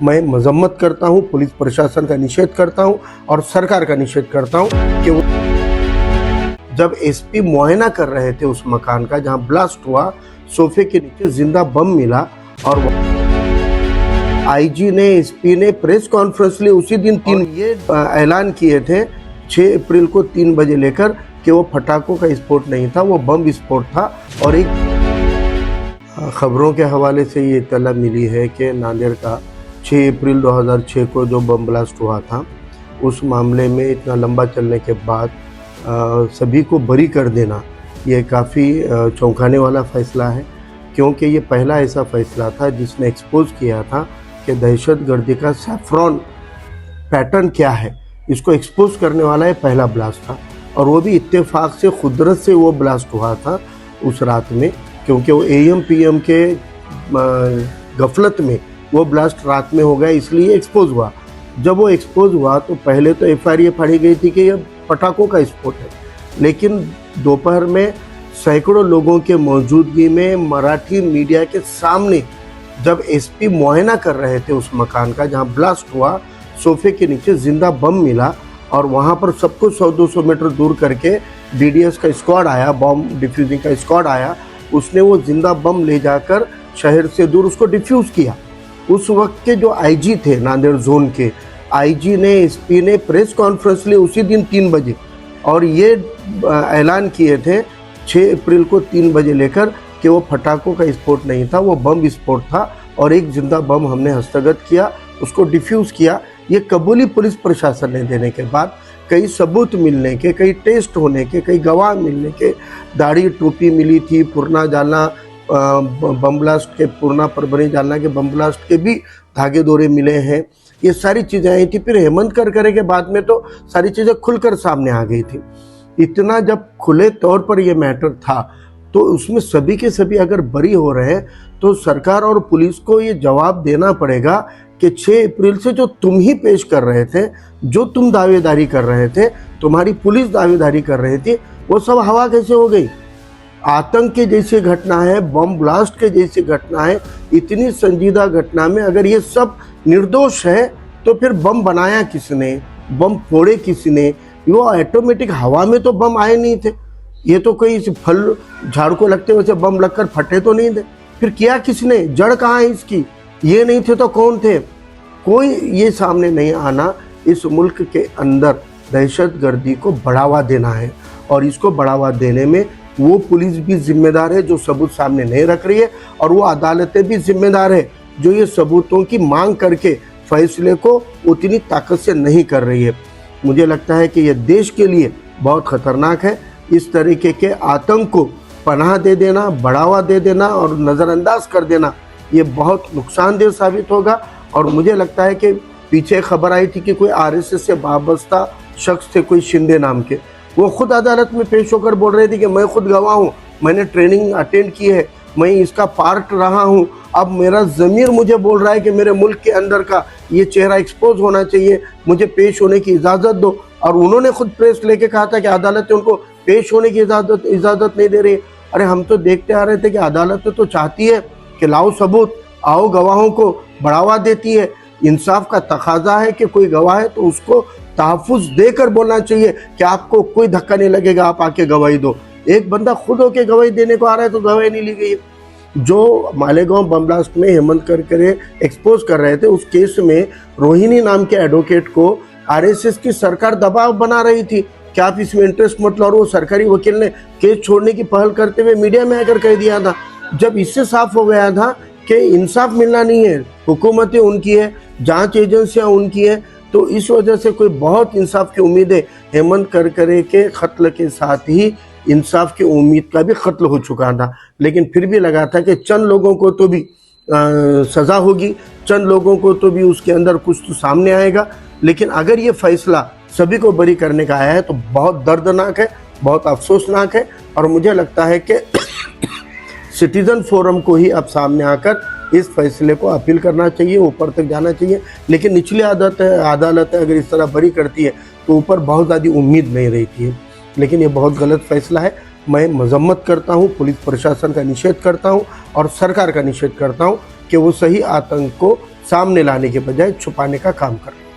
मैं मजम्मत करता हूँ, पुलिस प्रशासन का निषेध करता हूँ और सरकार का निषेध करता हूँ कि वो जब एसपी मुआयना कर रहे थे उस मकान का जहाँ ब्लास्ट हुआ, सोफे के नीचे जिंदा बम मिला और आईजी ने एसपी ने प्रेस कॉन्फ्रेंस ली उसी दिन ये ऐलान किए थे 6 अप्रैल को 3 बजे लेकर कि वो पटाखों का विस्फोट नहीं था, वो बम विस्फोट था। और एक खबरों के हवाले से ये इत्तला मिली है कि नांदेड़ का 6 अप्रैल 2006 को जो बम ब्लास्ट हुआ था, उस मामले में इतना लंबा चलने के बाद सभी को बरी कर देना ये काफ़ी चौंकाने वाला फ़ैसला है, क्योंकि ये पहला ऐसा फ़ैसला था जिसने एक्सपोज किया था कि दहशतगर्दी का सैफ्रॉन पैटर्न क्या है, इसको एक्सपोज करने वाला ये पहला ब्लास्ट था। और वो भी इत्तेफाक से कुदरत से वो ब्लास्ट हुआ था उस रात में, क्योंकि वो AM PM के गफलत में वो ब्लास्ट रात में हो गया, इसलिए एक्सपोज हुआ। जब वो एक्सपोज हुआ तो पहले तो FIR ये फाड़ी गई थी कि ये पटाखों का विस्फोट है, लेकिन दोपहर में सैकड़ों लोगों के मौजूदगी में मराठी मीडिया के सामने जब एसपी मुआयना कर रहे थे उस मकान का जहां ब्लास्ट हुआ, सोफे के नीचे जिंदा बम मिला और वहां पर सबको 100-200 मीटर दूर करके BDS का स्क्वाड आया, बम डिफ्यूजिंग का स्क्वाड आया, उसने वो जिंदा बम ले जाकर शहर से दूर उसको डिफ्यूज़ किया। उस वक्त के जो IG थे नांदेड़ जोन के, IG ने एसपी ने प्रेस कॉन्फ्रेंस ली उसी दिन 3 बजे और ये ऐलान किए थे 6 अप्रैल को 3 बजे लेकर कि वो पटाखों का विस्फोट नहीं था, वो बम विस्फोट था और एक जिंदा बम हमने हस्तगत किया, उसको डिफ्यूज़ किया। ये कबूली पुलिस प्रशासन ने देने के बाद कई सबूत मिलने के, कई टेस्ट होने के, कई गवाह मिलने के, दाढ़ी टोपी मिली थी, पुरना जालना बम ब्लास्ट के, पुरना परभनी जालना के बम ब्लास्ट के भी धागे दोरे मिले हैं, ये सारी चीज़ें आई थी। फिर हेमंत करकरे के बाद में तो सारी चीज़ें खुलकर सामने आ गई थी। इतना जब खुले तौर पर ये मैटर था तो उसमें सभी के सभी अगर बरी हो रहे हैं तो सरकार और पुलिस को ये जवाब देना पड़ेगा कि 6 अप्रैल से जो तुम ही पेश कर रहे थे, जो तुम दावेदारी कर रहे थे, तुम्हारी पुलिस दावेदारी कर रही थी, वो सब हवा कैसे हो गई। आतंक के जैसी घटना है, बम ब्लास्ट के जैसी घटना है, इतनी संजीदा घटना में अगर ये सब निर्दोष है तो फिर बम बनाया किसने, बम फोड़े किसने। वो ऑटोमेटिक हवा में तो बम आए नहीं थे, ये तो कोई फल झाड़ को लगते वैसे बम लगकर फटे तो नहीं थे। फिर किया किसने, जड़ कहाँ है इसकी, ये नहीं थे तो कौन थे, कोई ये सामने नहीं आना। इस मुल्क के अंदर दहशतगर्दी को बढ़ावा देना है और इसको बढ़ावा देने में वो पुलिस भी जिम्मेदार है जो सबूत सामने नहीं रख रही है, और वो अदालतें भी जिम्मेदार है जो ये सबूतों की मांग करके फैसले को उतनी ताकत से नहीं कर रही है। मुझे लगता है कि ये देश के लिए बहुत खतरनाक है। इस तरीके के आतंक को पनाह दे देना, बढ़ावा दे देना और नज़रअंदाज कर देना, ये बहुत नुकसानदेह साबित होगा। और मुझे लगता है कि पीछे खबर आई थी कि कोई RSS से वाबस्ता शख्स थे, कोई शिंदे नाम के, वो खुद अदालत में पेश होकर बोल रहे थे कि मैं खुद गवाह हूँ, मैंने ट्रेनिंग अटेंड की है, मैं इसका पार्ट रहा हूँ, अब मेरा ज़मीर मुझे बोल रहा है कि मेरे मुल्क के अंदर का ये चेहरा एक्सपोज होना चाहिए, मुझे पेश होने की इजाज़त दो। और उन्होंने खुद प्रेस लेके कहा था कि अदालत उनको पेश होने की इजाज़त नहीं दे रही है। अरे हम तो देखते आ रहे थे कि अदालत तो चाहती है कि लाओ सबूत, आओ गवाहों को बढ़ावा देती है। इंसाफ का तकाजा है कि कोई गवाह है तो उसको तहफ़्फ़ुज़ देकर बोलना चाहिए कि आपको कोई धक्का नहीं लगेगा, आप आके गवाही दो। एक बंदा खुद होके गवाही देने को आ रहा है तो गवाही नहीं ली गई। जो मालेगांव बम ब्लास्ट में हेमंत करकरे एक्सपोज कर रहे थे, उस केस में रोहिणी नाम के एडवोकेट को RSS की सरकार दबाव बना रही थी कि आप इसमें इंटरेस्ट मत लो, और वो सरकारी वकील ने केस छोड़ने की पहल करते हुए मीडिया में आकर कह दिया था। जब इससे साफ हो गया था कि इंसाफ मिलना नहीं है, हुकूमतें उनकी है, जांच एजेंसियां उनकी है, तो इस वजह से कोई बहुत इंसाफ की उम्मीदें, हेमंत करकरे के कत्ल के साथ ही इंसाफ की उम्मीद का भी कत्ल हो चुका था। लेकिन फिर भी लगा था कि चंद लोगों को तो भी सज़ा होगी, चंद लोगों को तो भी उसके अंदर कुछ तो सामने आएगा। लेकिन अगर ये फैसला सभी को बरी करने का आया है तो बहुत दर्दनाक है, बहुत अफसोसनाक है। और मुझे लगता है कि सिटीज़न फोरम को ही अब सामने आकर इस फैसले को अपील करना चाहिए, ऊपर तक जाना चाहिए। लेकिन निचली अदालतें अगर इस तरह बरी करती है तो ऊपर बहुत ज़्यादा उम्मीद नहीं रहती है। लेकिन ये बहुत गलत फैसला है। मैं मजम्मत करता हूँ, पुलिस प्रशासन का निषेध करता हूँ और सरकार का निषेध करता हूँ कि वो सही आतंक को सामने लाने के बजाय छुपाने का काम कर रहे हैं।